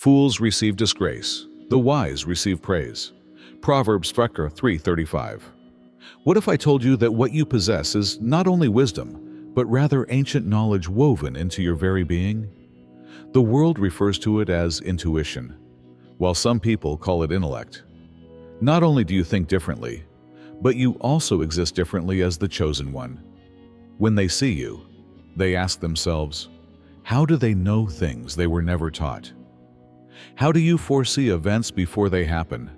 Fools receive disgrace, the wise receive praise. Proverbs 3:35. What if I told you that what you possess is not only wisdom, but rather ancient knowledge woven into your very being? The world refers to it as intuition, while some people call it intellect. Not only do you think differently, but you also exist differently as the chosen one. When they see you, they ask themselves, how do they know things they were never taught? How do you foresee events before they happen?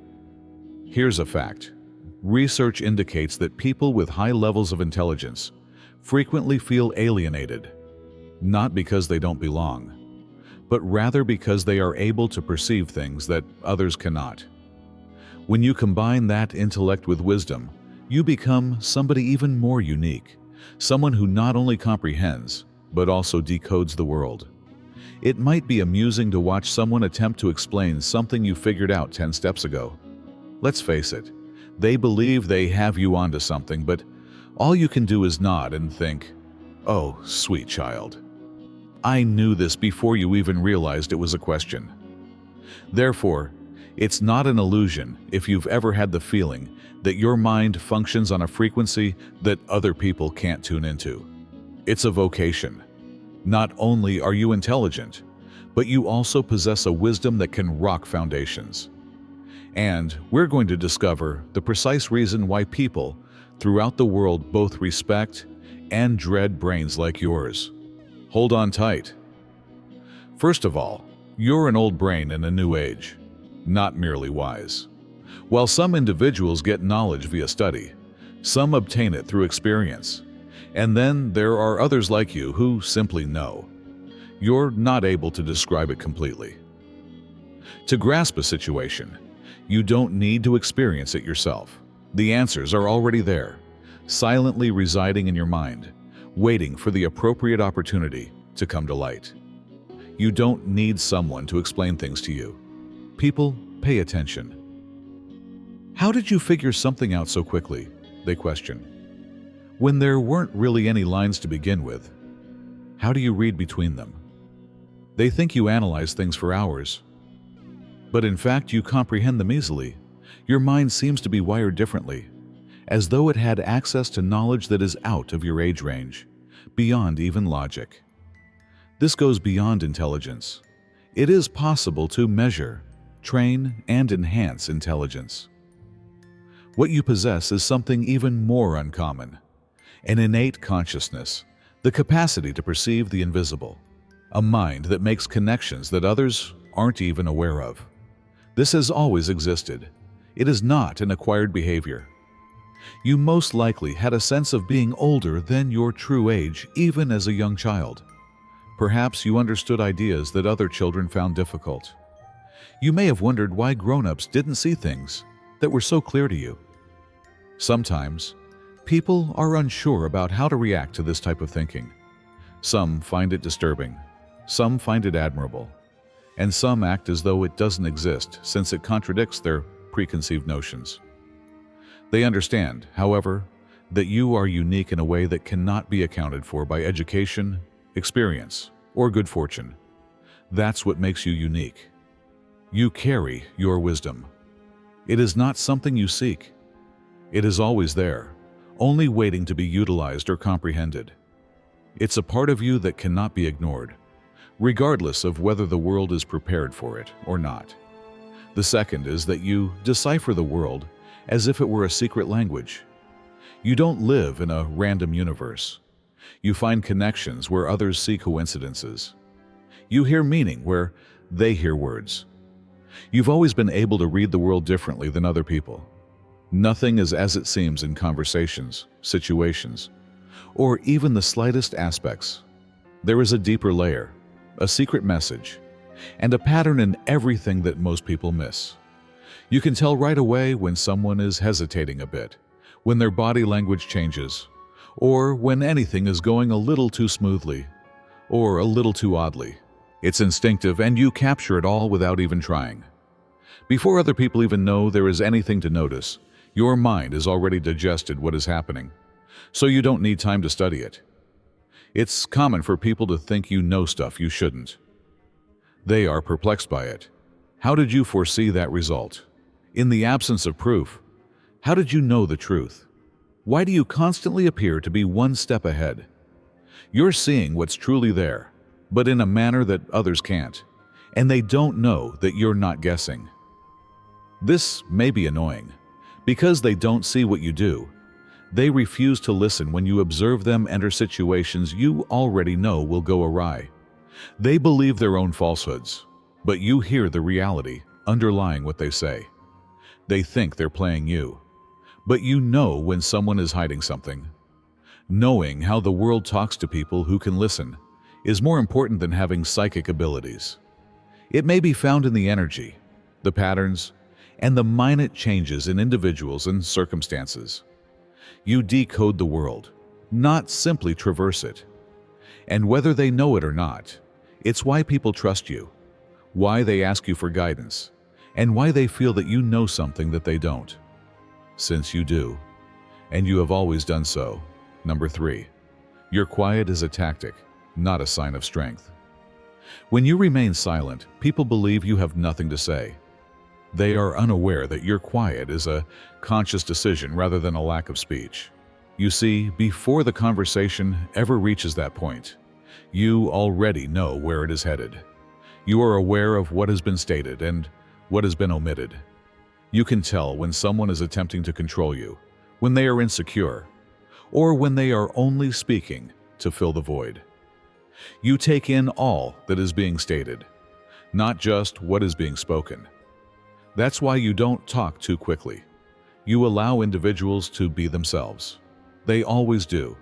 Here's a fact. Research indicates that people with high levels of intelligence frequently feel alienated, not because they don't belong, but rather because they are able to perceive things that others cannot. When you combine that intellect with wisdom, you become somebody even more unique, someone who not only comprehends, but also decodes the world. It might be amusing to watch someone attempt to explain something you figured out 10 steps ago. Let's face it, they believe they have you onto something, but all you can do is nod and think, "Oh, sweet child. I knew this before you even realized it was a question." Therefore, it's not an illusion if you've ever had the feeling that your mind functions on a frequency that other people can't tune into. It's a vocation. Not only are you intelligent, but you also possess a wisdom that can rock foundations. And we're going to discover the precise reason why people throughout the world both respect and dread brains like yours. Hold on tight. First of all, you're an old brain in a new age, not merely wise. While some individuals get knowledge via study, some obtain it through experience. And then there are others like you who simply know. You're not able to describe it completely. To grasp a situation, you don't need to experience it yourself. The answers are already there, silently residing in your mind, waiting for the appropriate opportunity to come to light. You don't need someone to explain things to you. People pay attention. How did you figure something out so quickly? They question. When there weren't really any lines to begin with, how do you read between them? They think you analyze things for hours, but in fact you comprehend them easily. Your mind seems to be wired differently, as though it had access to knowledge that is out of your age range, beyond even logic. This goes beyond intelligence. It is possible to measure, train, and enhance intelligence. What you possess is something even more uncommon. An innate consciousness, the capacity to perceive the invisible, a mind that makes connections that others aren't even aware of. This has always existed. It is not an acquired behavior. You most likely had a sense of being older than your true age even as a young child. Perhaps you understood ideas that other children found difficult. You may have wondered why grown-ups didn't see things that were so clear to you. Sometimes, people are unsure about how to react to this type of thinking. Some find it disturbing, some find it admirable, and some act as though it doesn't exist since it contradicts their preconceived notions. They understand, however, that you are unique in a way that cannot be accounted for by education, experience, or good fortune. That's what makes you unique. You carry your wisdom. It is not something you seek. It is always there, only waiting to be utilized or comprehended. It's a part of you that cannot be ignored, regardless of whether the world is prepared for it or not. The second is that you decipher the world as if it were a secret language. You don't live in a random universe. You find connections where others see coincidences. You hear meaning where they hear words. You've always been able to read the world differently than other people. Nothing is as it seems in conversations, situations, or even the slightest aspects. There is a deeper layer, a secret message, and a pattern in everything that most people miss. You can tell right away when someone is hesitating a bit, when their body language changes, or when anything is going a little too smoothly, or a little too oddly. It's instinctive and you capture it all without even trying. Before other people even know there is anything to notice, your mind has already digested what is happening, so you don't need time to study it. It's common for people to think you know stuff you shouldn't. They are perplexed by it. How did you foresee that result? In the absence of proof, how did you know the truth? Why do you constantly appear to be one step ahead? You're seeing what's truly there, but in a manner that others can't, and they don't know that you're not guessing. This may be annoying. Because they don't see what you do, they refuse to listen when you observe them enter situations you already know will go awry. They believe their own falsehoods, but you hear the reality underlying what they say. They think they're playing you, but you know when someone is hiding something. Knowing how the world talks to people who can listen is more important than having psychic abilities. It may be found in the energy, the patterns, and the minute changes in individuals and circumstances. You decode the world, not simply traverse it. And whether they know it or not, it's why people trust you, why they ask you for guidance, and why they feel that you know something that they don't. Since you do, and you have always done so. Number 3, your quiet is a tactic, not a sign of strength. When you remain silent, people believe you have nothing to say. They are unaware that your quiet is a conscious decision rather than a lack of speech. You see, before the conversation ever reaches that point, you already know where it is headed. You are aware of what has been stated and what has been omitted. You can tell when someone is attempting to control you, when they are insecure, or when they are only speaking to fill the void. You take in all that is being stated, not just what is being spoken. That's why you don't talk too quickly. You allow individuals to be themselves. They always do.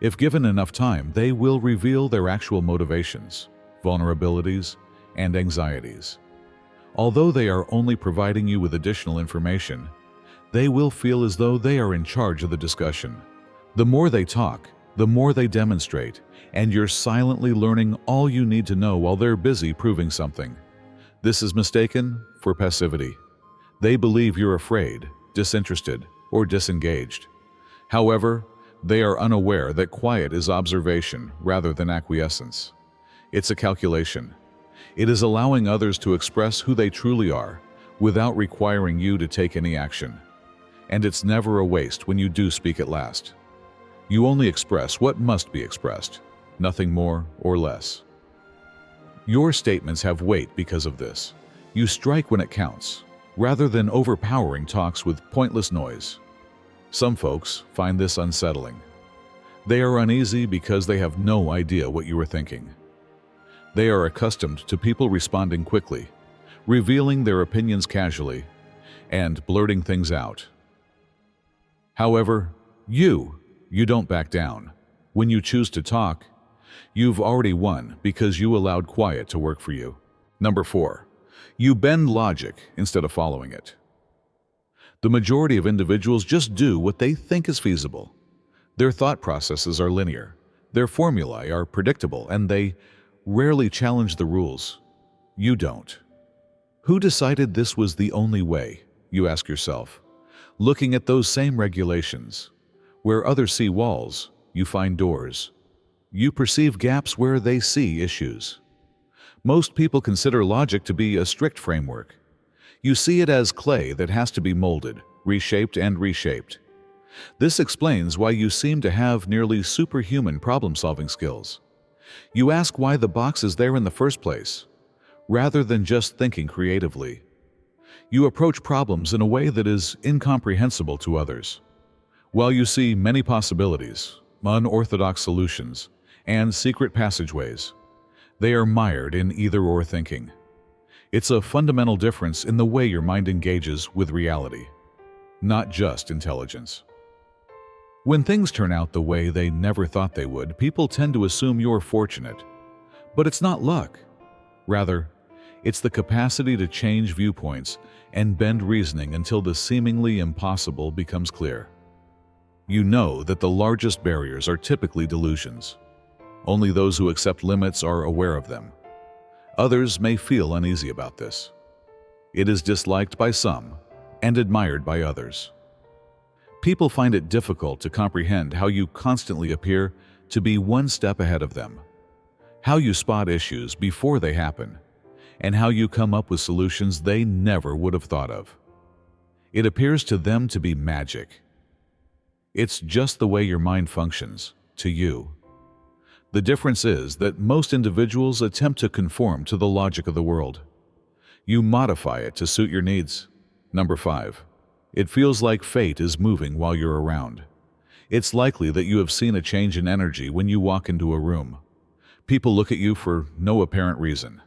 If given enough time, they will reveal their actual motivations, vulnerabilities, and anxieties. Although they are only providing you with additional information, they will feel as though they are in charge of the discussion. The more they talk, the more they demonstrate, and you're silently learning all you need to know while they're busy proving something. This is mistaken for passivity. They believe you're afraid, disinterested, or disengaged. However, they are unaware that quiet is observation rather than acquiescence. It's a calculation. It is allowing others to express who they truly are without requiring you to take any action. And it's never a waste when you do speak at last. You only express what must be expressed, nothing more or less. Your statements have weight because of this. You strike when it counts, rather than overpowering talks with pointless noise. Some folks find this unsettling. They are uneasy because they have no idea what you are thinking. They are accustomed to people responding quickly, revealing their opinions casually, and blurting things out. However, you don't back down. When you choose to talk, you've already won because you allowed quiet to work for you. Number 4, you bend logic instead of following it. The majority of individuals just do what they think is feasible. Their thought processes are linear, their formulae are predictable, and they rarely challenge the rules. You don't. Who decided this was the only way, you ask yourself. Looking at those same regulations. Where others see walls, you find doors. You perceive gaps where they see issues. Most people consider logic to be a strict framework. You see it as clay that has to be molded, reshaped, and reshaped. This explains why you seem to have nearly superhuman problem-solving skills. You ask why the box is there in the first place, rather than just thinking creatively. You approach problems in a way that is incomprehensible to others. While you see many possibilities, unorthodox solutions, and secret passageways, they are mired in either-or thinking. It's a fundamental difference in the way your mind engages with reality, not just intelligence. When things turn out the way they never thought they would, people tend to assume you're fortunate. But it's not luck. Rather, it's the capacity to change viewpoints and bend reasoning until the seemingly impossible becomes clear. You know that the largest barriers are typically delusions. Only those who accept limits are aware of them. Others may feel uneasy about this. It is disliked by some and admired by others. People find it difficult to comprehend how you constantly appear to be one step ahead of them, how you spot issues before they happen, and how you come up with solutions they never would have thought of. It appears to them to be magic. It's just the way your mind functions, to you. The difference is that most individuals attempt to conform to the logic of the world. You modify it to suit your needs. Number 5. It feels like fate is moving while you're around. It's likely that you have seen a change in energy when you walk into a room. People look at you for no apparent reason.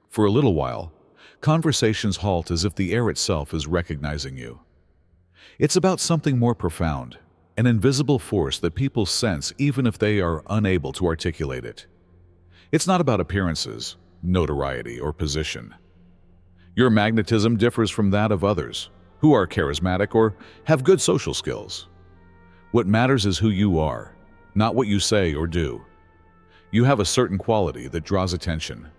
For a little while, conversations halt as if the air itself is recognizing you. It's about something more profound, an invisible force that people sense even if they are unable to articulate it. It's not about appearances, notoriety, or position. Your magnetism differs from that of others, who are charismatic or have good social skills. What matters is who you are, not what you say or do. You have a certain quality that draws attention.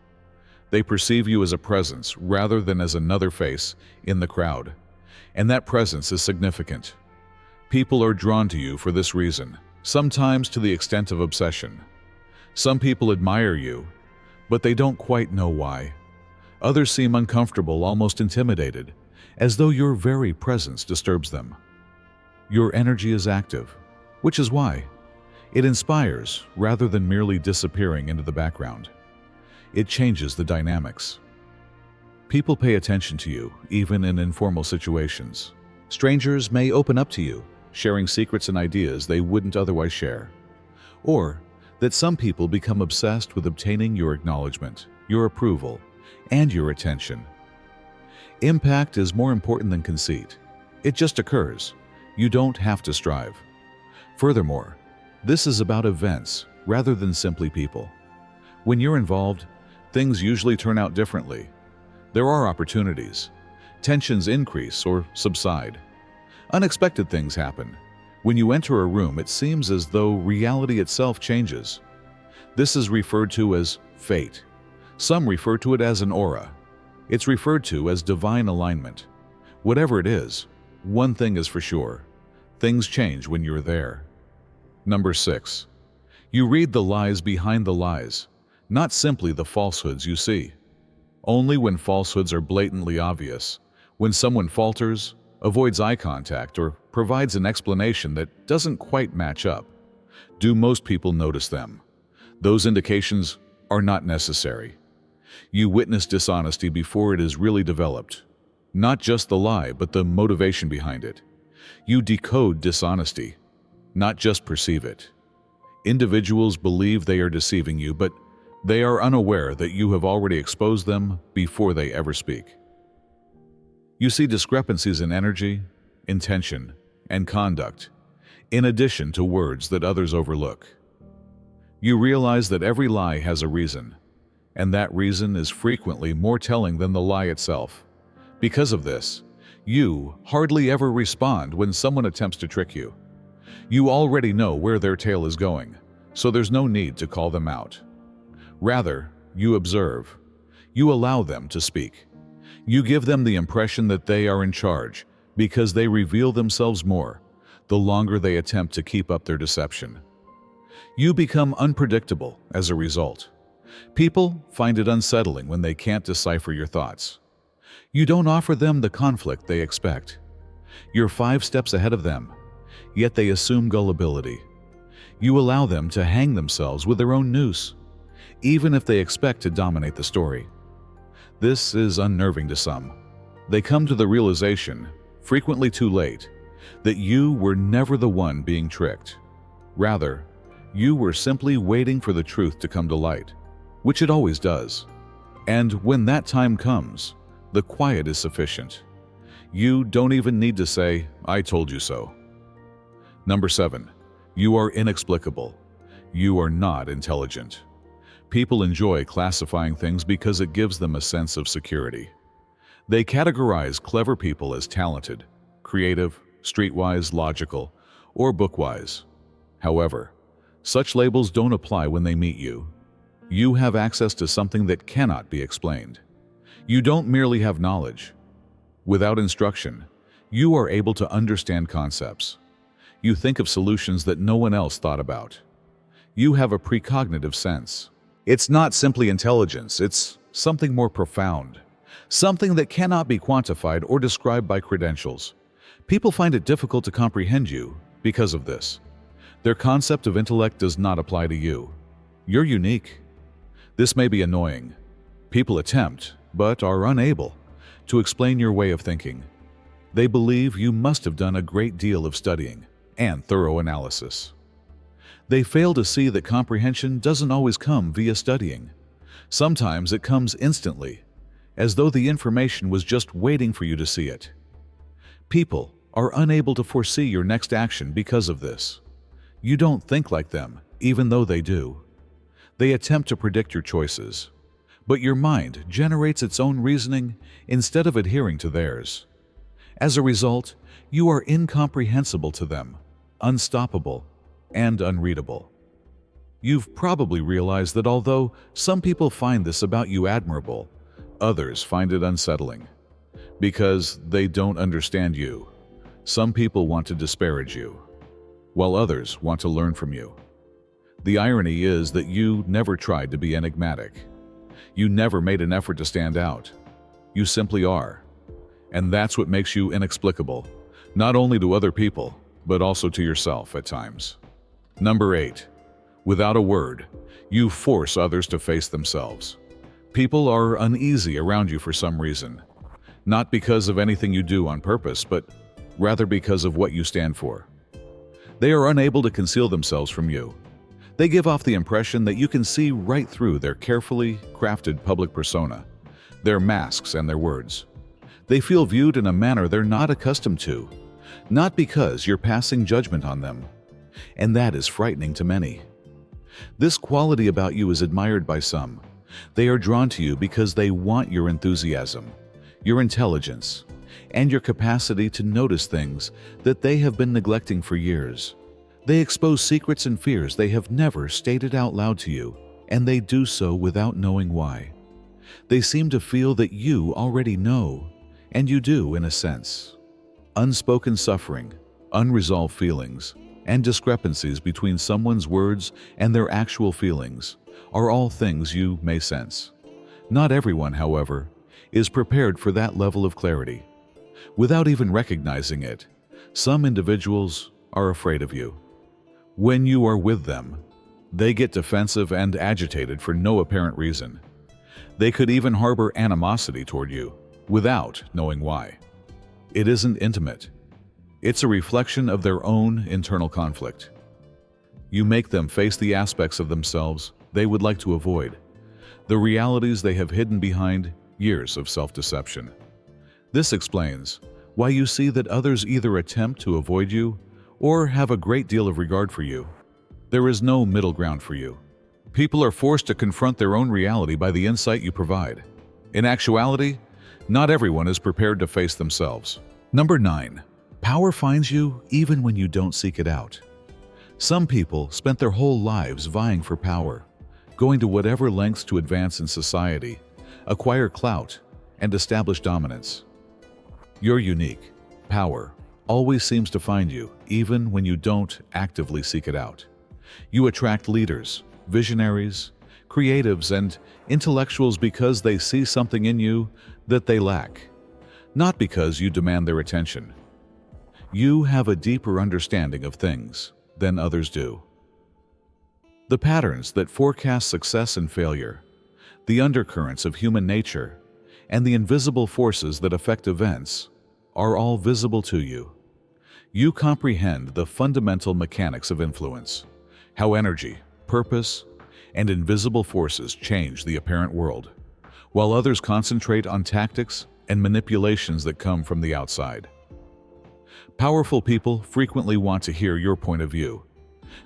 They perceive you as a presence rather than as another face in the crowd, and that presence is significant. People are drawn to you for this reason, sometimes to the extent of obsession. Some people admire you, but they don't quite know why. Others seem uncomfortable, almost intimidated, as though your very presence disturbs them. Your energy is active, which is why it inspires rather than merely disappearing into the background. It changes the dynamics. People pay attention to you, even in informal situations. Strangers may open up to you, sharing secrets and ideas they wouldn't otherwise share. Or that some people become obsessed with obtaining your acknowledgement, your approval, and your attention. Impact is more important than conceit. It just occurs. You don't have to strive. Furthermore, this is about events rather than simply people. When you're involved, things usually turn out differently. There are opportunities. Tensions increase or subside. Unexpected things happen. When you enter a room, it seems as though reality itself changes. This is referred to as fate. Some refer to it as an aura. It's referred to as divine alignment. Whatever it is, one thing is for sure. Things change when you're there. Number 6. You read the lies behind the lies, not simply the falsehoods you see. Only when falsehoods are blatantly obvious, when someone falters, avoids eye contact, or provides an explanation that doesn't quite match up, do most people notice them. Those indications are not necessary. You witness dishonesty before it is really developed. Not just the lie, but the motivation behind it. You decode dishonesty, not just perceive it. Individuals believe they are deceiving you, but they are unaware that you have already exposed them before they ever speak. You see discrepancies in energy, intention, and conduct, in addition to words that others overlook. You realize that every lie has a reason, and that reason is frequently more telling than the lie itself. Because of this, you hardly ever respond when someone attempts to trick you. You already know where their tale is going, so there's no need to call them out. Rather, you observe. You allow them to speak. You give them the impression that they are in charge because they reveal themselves more the longer they attempt to keep up their deception. You become unpredictable as a result. People find it unsettling when they can't decipher your thoughts. You don't offer them the conflict they expect. You're 5 steps ahead of them, yet they assume gullibility. You allow them to hang themselves with their own noose, even if they expect to dominate the story. This is unnerving to some. They come to the realization, frequently too late, that you were never the one being tricked. Rather, you were simply waiting for the truth to come to light, which it always does. And when that time comes, the quiet is sufficient. You don't even need to say, "I told you so." Number 7. You are inexplicable. You are not intelligent. People enjoy classifying things because it gives them a sense of security. They categorize clever people as talented, creative, streetwise, logical, or bookwise. However, such labels don't apply when they meet you. You have access to something that cannot be explained. You don't merely have knowledge. Without instruction, you are able to understand concepts. You think of solutions that no one else thought about. You have a precognitive sense. It's not simply intelligence, it's something more profound, something that cannot be quantified or described by credentials. People find it difficult to comprehend you because of this. Their concept of intellect does not apply to you. You're unique. This may be annoying. People attempt, but are unable, to explain your way of thinking. They believe you must have done a great deal of studying and thorough analysis. They fail to see that comprehension doesn't always come via studying. Sometimes it comes instantly, as though the information was just waiting for you to see it. People are unable to foresee your next action because of this. You don't think like them, even though they do. They attempt to predict your choices, but your mind generates its own reasoning instead of adhering to theirs. As a result, you are incomprehensible to them, unstoppable, and unreadable. You've probably realized that although some people find this about you admirable, others find it unsettling. Because they don't understand you, some people want to disparage you, while others want to learn from you. The irony is that you never tried to be enigmatic. You never made an effort to stand out. You simply are. And that's what makes you inexplicable, not only to other people, but also to yourself at times. Number 8. Without a word, you force others to face themselves. People are uneasy around you for some reason, not because of anything you do on purpose, but rather because of what you stand for. They are unable to conceal themselves from you. They give off the impression that you can see right through their carefully crafted public persona, their masks and their words. They feel viewed in a manner they're not accustomed to, not because you're passing judgment on them. And that is frightening to many. This quality about you is admired by some. They are drawn to you because they want your enthusiasm, your intelligence, and your capacity to notice things that they have been neglecting for years. They expose secrets and fears they have never stated out loud to you, and they do so without knowing why. They seem to feel that you already know, and you do in a sense. Unspoken suffering, unresolved feelings, and discrepancies between someone's words and their actual feelings are all things you may sense. Not everyone, however, is prepared for that level of clarity. Without even recognizing it, some individuals are afraid of you. When you are with them, they get defensive and agitated for no apparent reason. They could even harbor animosity toward you without knowing why. It isn't intimate. It's a reflection of their own internal conflict. You make them face the aspects of themselves they would like to avoid, the realities they have hidden behind years of self-deception. This explains why you see that others either attempt to avoid you or have a great deal of regard for you. There is no middle ground for you. People are forced to confront their own reality by the insight you provide. In actuality, not everyone is prepared to face themselves. Number 9. Power finds you even when you don't seek it out. Some people spent their whole lives vying for power, going to whatever lengths to advance in society, acquire clout, and establish dominance. You're unique. Power always seems to find you, even when you don't actively seek it out. You attract leaders, visionaries, creatives, and intellectuals because they see something in you that they lack, not because you demand their attention. You have a deeper understanding of things than others do. The patterns that forecast success and failure, the undercurrents of human nature, and the invisible forces that affect events are all visible to you. You comprehend the fundamental mechanics of influence, how energy, purpose, and invisible forces change the apparent world, while others concentrate on tactics and manipulations that come from the outside. Powerful people frequently want to hear your point of view.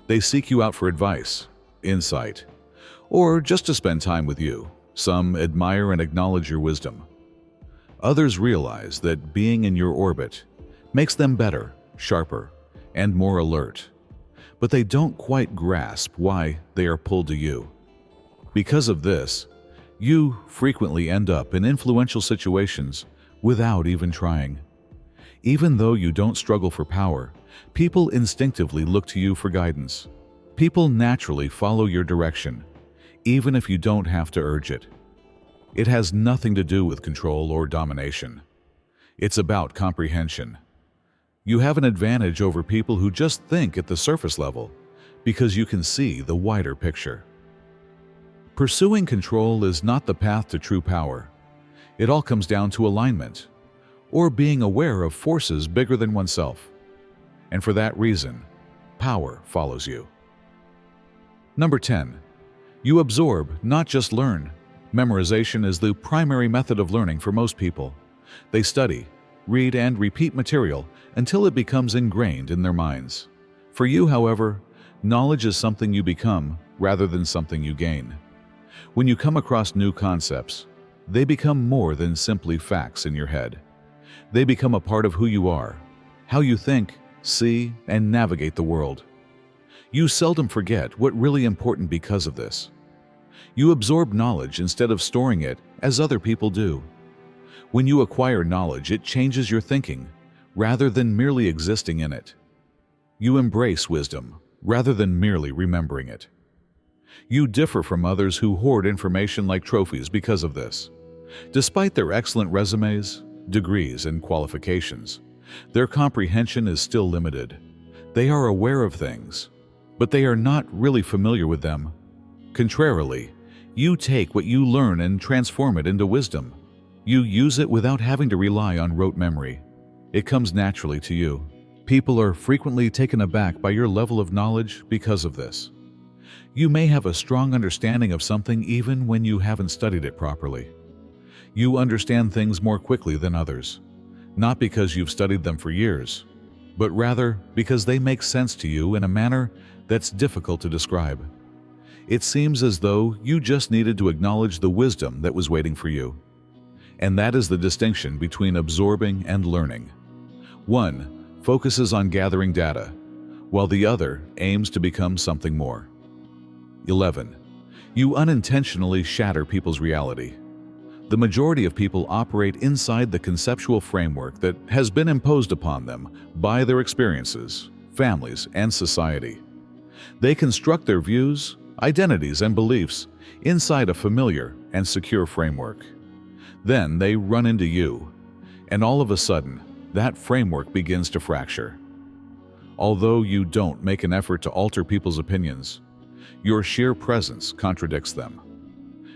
They seek you out for advice, insight, or just to spend time with you. Some admire and acknowledge your wisdom. Others realize that being in your orbit makes them better, sharper, and more alert. But they don't quite grasp why they are pulled to you. Because of this, you frequently end up in influential situations without even trying. Even though you don't struggle for power, people instinctively look to you for guidance. People naturally follow your direction, even if you don't have to urge it. It has nothing to do with control or domination. It's about comprehension. You have an advantage over people who just think at the surface level because you can see the wider picture. Pursuing control is not the path to true power. It all comes down to alignment, or being aware of forces bigger than oneself. And for that reason, power follows you. Number 10. You absorb, not just learn. Memorization is the primary method of learning for most people. They study, read, and repeat material until it becomes ingrained in their minds. For you, however, knowledge is something you become rather than something you gain. When you come across new concepts, they become more than simply facts in your head. They become a part of who you are, how you think, see, and navigate the world. You seldom forget what's really important because of this. You absorb knowledge instead of storing it as other people do. When you acquire knowledge, it changes your thinking rather than merely existing in it. You embrace wisdom rather than merely remembering it. You differ from others who hoard information like trophies because of this. Despite their excellent resumes, degrees, and qualifications, their comprehension is still limited. They are aware of things, but they are not really familiar with them. Contrarily, you take what you learn and transform it into wisdom. You use it without having to rely on rote memory. It comes naturally to you. People are frequently taken aback by your level of knowledge because of this. You may have a strong understanding of something even when you haven't studied it properly. You understand things more quickly than others, not because you've studied them for years, but rather because they make sense to you in a manner that's difficult to describe. It seems as though you just needed to acknowledge the wisdom that was waiting for you. And that is the distinction between absorbing and learning. One focuses on gathering data, while the other aims to become something more. 11. You unintentionally shatter people's reality. The majority of people operate inside the conceptual framework that has been imposed upon them by their experiences, families, and society. They construct their views, identities, and beliefs inside a familiar and secure framework. Then they run into you, and all of a sudden, that framework begins to fracture. Although you don't make an effort to alter people's opinions, your sheer presence contradicts them.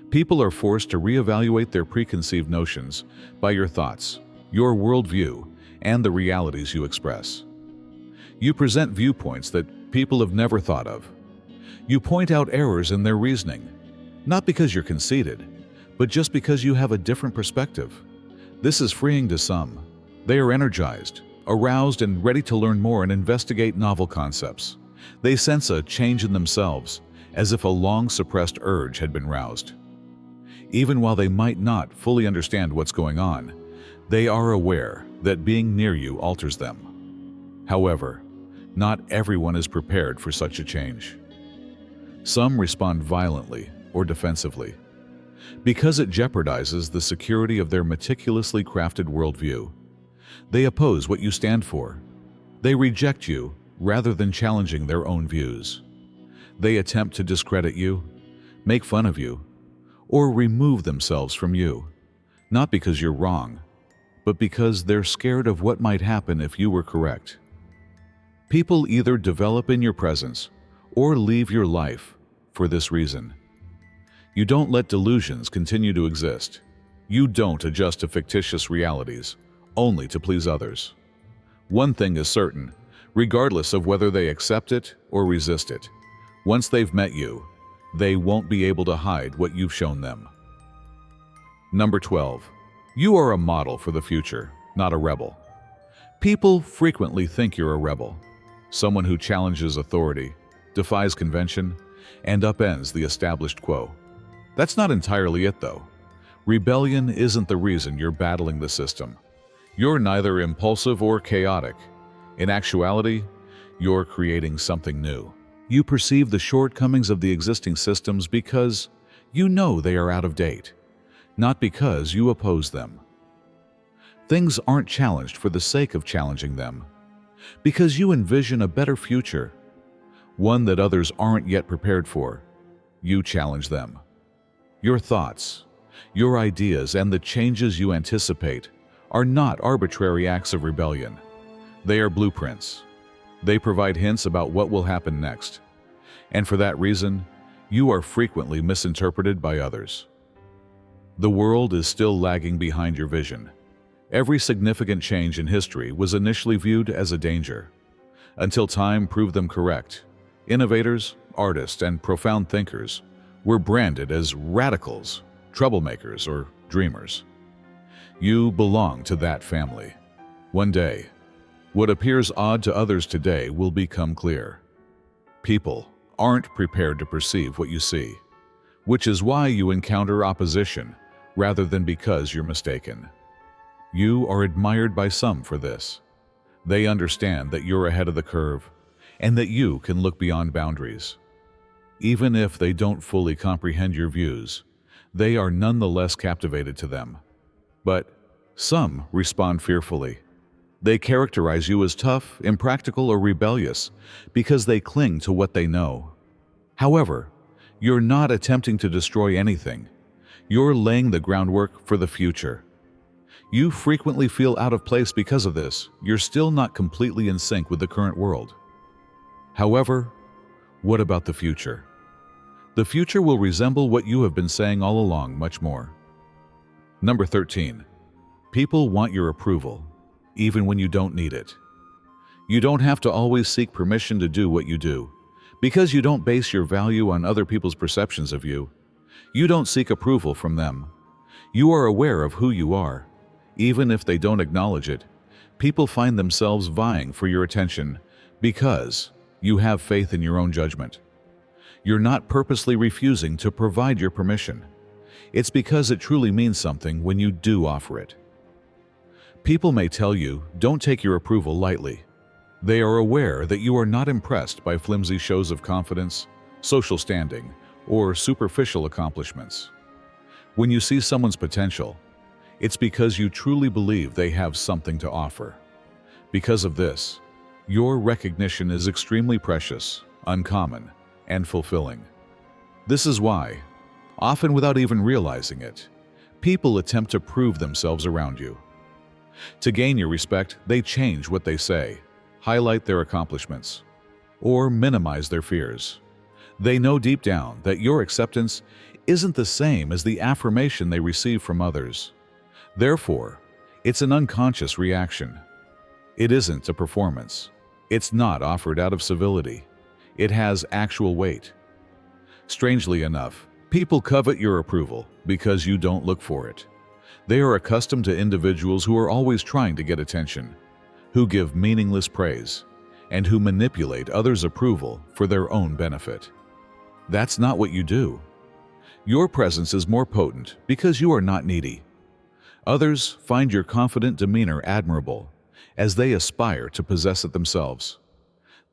People are forced to reevaluate their preconceived notions by your thoughts, your worldview, and the realities you express. You present viewpoints that people have never thought of. You point out errors in their reasoning, not because you're conceited, but just because you have a different perspective. This is freeing to some. They are energized, aroused, and ready to learn more and investigate novel concepts. They sense a change in themselves, as if a long-suppressed urge had been roused. Even while they might not fully understand what's going on, they are aware that being near you alters them. However, not everyone is prepared for such a change. Some respond violently or defensively, because it jeopardizes the security of their meticulously crafted worldview. They oppose what you stand for. They reject you rather than challenging their own views. They attempt to discredit you, make fun of you, or remove themselves from you, not because you're wrong, but because they're scared of what might happen if you were correct. People either develop in your presence or leave your life for this reason. You don't let delusions continue to exist. You don't adjust to fictitious realities only to please others. One thing is certain, regardless of whether they accept it or resist it, once they've met you, they won't be able to hide what you've shown them. Number 12. You are a model for the future, not a rebel. People frequently think you're a rebel, someone who challenges authority, defies convention, and upends the established quo. That's not entirely it, though. Rebellion isn't the reason you're battling the system. You're neither impulsive or chaotic. In actuality, you're creating something new. You perceive the shortcomings of the existing systems because you know they are out of date, not because you oppose them. Things aren't challenged for the sake of challenging them, because you envision a better future, one that others aren't yet prepared for. You challenge them. Your thoughts, Your ideas and the changes you anticipate are not arbitrary acts of rebellion. They are blueprints. They provide hints about what will happen next. And for that reason, you are frequently misinterpreted by others. The world is still lagging behind your vision. Every significant change in history was initially viewed as a danger, until time proved them correct. Innovators, artists, and profound thinkers were branded as radicals, troublemakers, or dreamers. You belong to that family. One day, what appears odd to others today will become clear. People aren't prepared to perceive what you see, which is why you encounter opposition rather than because you're mistaken. You are admired by some for this. They understand that you're ahead of the curve and that you can look beyond boundaries. Even if they don't fully comprehend your views, they are nonetheless captivated to them. But some respond fearfully. They characterize you as tough, impractical, or rebellious because they cling to what they know. However, you're not attempting to destroy anything. You're laying the groundwork for the future. You frequently feel out of place because of this. You're still not completely in sync with the current world. However, what about the future? The future will resemble what you have been saying all along, much more. Number 13. People want your approval, even when you don't need it. You don't have to always seek permission to do what you do, because you don't base your value on other people's perceptions of you. You don't seek approval from them. You are aware of who you are. Even if they don't acknowledge it, people find themselves vying for your attention because you have faith in your own judgment. You're not purposely refusing to provide your permission. It's because it truly means something when you do offer it. People may tell you, don't take your approval lightly. They are aware that you are not impressed by flimsy shows of confidence, social standing, or superficial accomplishments. When you see someone's potential, it's because you truly believe they have something to offer. Because of this, your recognition is extremely precious, uncommon, and fulfilling. This is why, often without even realizing it, people attempt to prove themselves around you. To gain your respect, they change what they say, highlight their accomplishments, or minimize their fears. They know deep down that your acceptance isn't the same as the affirmation they receive from others. Therefore, it's an unconscious reaction. It isn't a performance. It's not offered out of civility. It has actual weight. Strangely enough, people covet your approval because you don't look for it. They are accustomed to individuals who are always trying to get attention, who give meaningless praise, and who manipulate others' approval for their own benefit. That's not what you do. Your presence is more potent because you are not needy. Others find your confident demeanor admirable as they aspire to possess it themselves.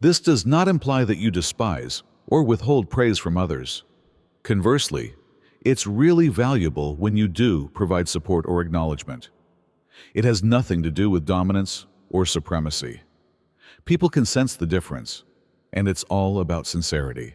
This does not imply that you despise or withhold praise from others. Conversely, it's really valuable when you do provide support or acknowledgement. It has nothing to do with dominance or supremacy. People can sense the difference, and it's all about sincerity.